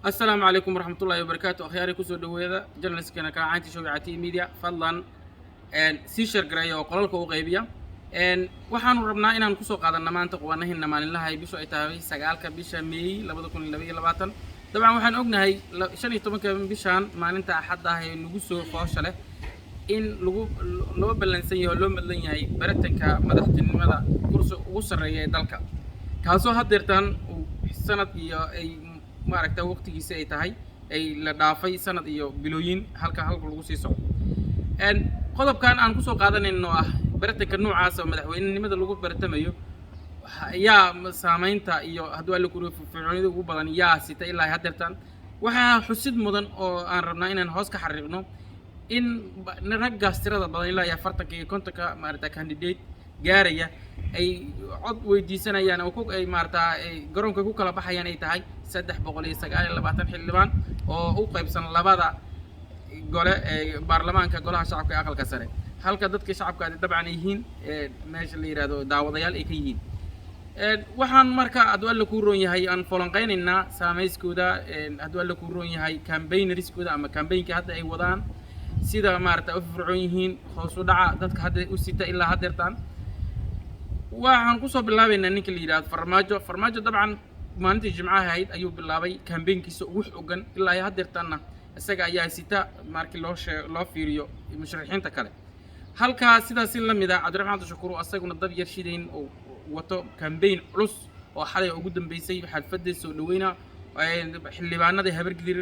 السلام عليكم ورحمة الله وبركاته. أخياري كسر دويدا جرنالست كنا كعانتي شو عتي ميديا فضلا إن سيشر جرايا وقلالك وغيبية إن وحنا ربنا إن نكسر قادنا ما أنت قوانا هنا ما نلا هاي بيشو إتاوي سجالك بيشا مي لابد يكون لبي لباتن طبعا وحنا قلنا هاي شان يتوما كم بيشان ما أنت أحد هاي نقصه فاشله إن لو بلنسيه لو مدلني هاي برتن كمدحتين ماذا كورس وصل رأي دالك كاسو هادرتان سنة أي maaragta waqtigiisa ay tahay ay la dhaafay sanad iyo bilooyin halka lagu sii socdo qodobkan aan ku soo qaadanayno ah baratanka noocaas oo madaxweynenimada lagu baratamayo yaa saameynta iyo haddii la kuro fircoonida ugu badan yaa sita ilaa hadeertan waxa xusid mudan oo aan rabnaa inaan hoos ka xariiqno in raggaas tirada badan ilaa 40 iyo 50 maaragta candidate gaaraya ay cod weydiisanayaan oo ay maarta garoonka ku kala baxayaan ay tahay 329 xildhibaan oo u qaybsan labada gole ee baarlamaanka golaha shacabka ee aqalka sare halka dadka shacabka dabcan yihiin meesha la yiraahdo daawadayaal ay ka yihiin waxaan marka adwal ku roon yahay aan falanqeynaynaa saameyskooda adwal ku roon yahay campaignerskooda ama campaignka hadda ay wadaan sida maarta u fircoon yihiin hoos u dhaca dadka hadda u sita ilaa hadeertan waxaan ku soo bilaabaynaa ninka la yiraahdo farmaajo dabcan maalintii jimcaha ahayd ayuu bilaabay campaignkiisa ugu xooggan ilaa hadeertanna isaga ayaa sita markii loo fiiriyo musharaxiinta kale halka sidaas la mid ah Cabdiraxmaan Shukuru asaguna dab yar shideyn oo wato campaign culus oo xalay ugu dambeysay xalfadda soo dhaweynaa xildhibaanada habargidir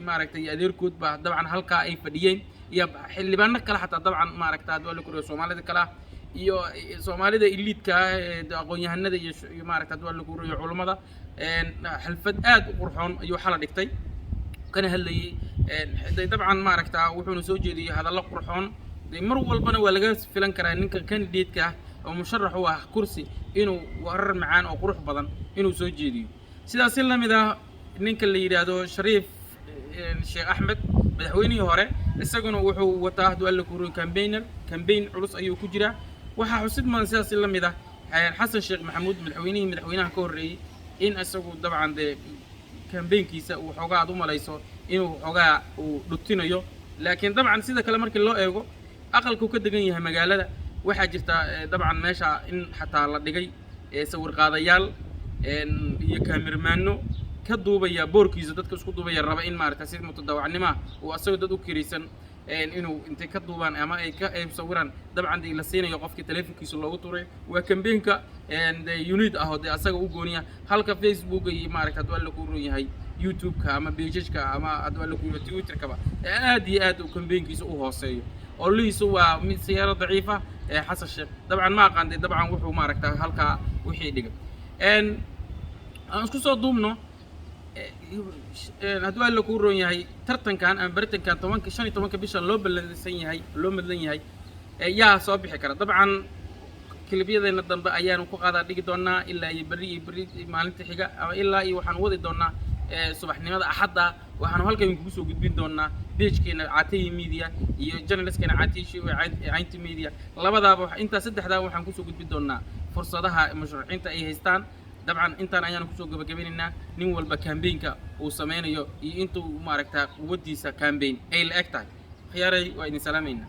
maaragtay adeerkood baa dabcan halka ay fadhiyeen iyo xildhibaano kale xataa dabcan maaragtay dawladda Koonfur Soomaalida kale iyo Soomaalida elite-ka aqoon-yahanada iyo maaragtay dawladda Koonfur iyo culimada xalfad aad u qurxoon ayuu xala dhigtay kana hadlayay dabcan maaragtay wuxuu soo jeediyay hadallo qurxoon mar walbana waa laga filan karaa ninka candidate-ka oo musharax u ah kursi inuu warar macaan oo qurux badan inuu soo jeediyo sidaas la mid ah ninka la yiraahdo Shariif Sheekh Axmed madaxweynihii hore isaguna wuxuu wataa dawladda Koonfur campaign culus ayuu ku jiraa waxa xusid mudan sidaas la mid ah Xasan Sheekh Maxamuud madaxweynaha ka horeeyay in isagu dabcan campaignkiisa uu xogaa u malayso inuu xogaa uu dhutinayo laakiin dabcan sida kale markii loo eego aqalku ka degan yahay magaalada waxa jirta dabcan meesha in xataa la dhigay sawir qaadayaal iyo kaamiramanno ka duubaya boorkiisa dadka isku duubaya raba in maaragtay si mutadawacnimo oo asagoo dad u kireysan inuu intay ka duubaan ama ay ka sawiraan dabcan la siinayo qofkii telefonkiisa loogu tuuray waa campaignka unit ah oo asaga u gooniya halka Facebook iyo maaragtay dawladda ku roon yahay YouTube-ka ama page-ka ama dawladda ku Twitter-ka aad iyo aad u campaignkiisa u hooseeyo oo liisu waa mid siyaaro daciifa Xasan Sheekh dabcan ma aqaantay dabcan wuxuu maaragtay halka wixii dhigay aan isku soo duubno adwal ku roon yahay tartankan aan baritankan 15 bisha loo balansan yahay loo madlan yahay yaa soo bixi kara dabcan kilibiyadeena dambe ayaan ku qaada dhigi doonaa ilaa iyo bari maalinta xiga ama ilaa iyo waxaan wadi doonaa subaxnimada axadda waxaan halkan ku soo gudbin doonaa page-keena Cati Media iyo journalist-keena Cati Media labadaba inta saddexda waxaan ku soo gudbin doonaa fursadaha musharaxiinta ay haystaan dabcan intaan ayaan ku soo gabagabeynaa nin walba campaign-ka uu sameynayo iyo intuu maaragtay quwadiisa campaign ay la eg tahay khiyaaray waa idin salaamayna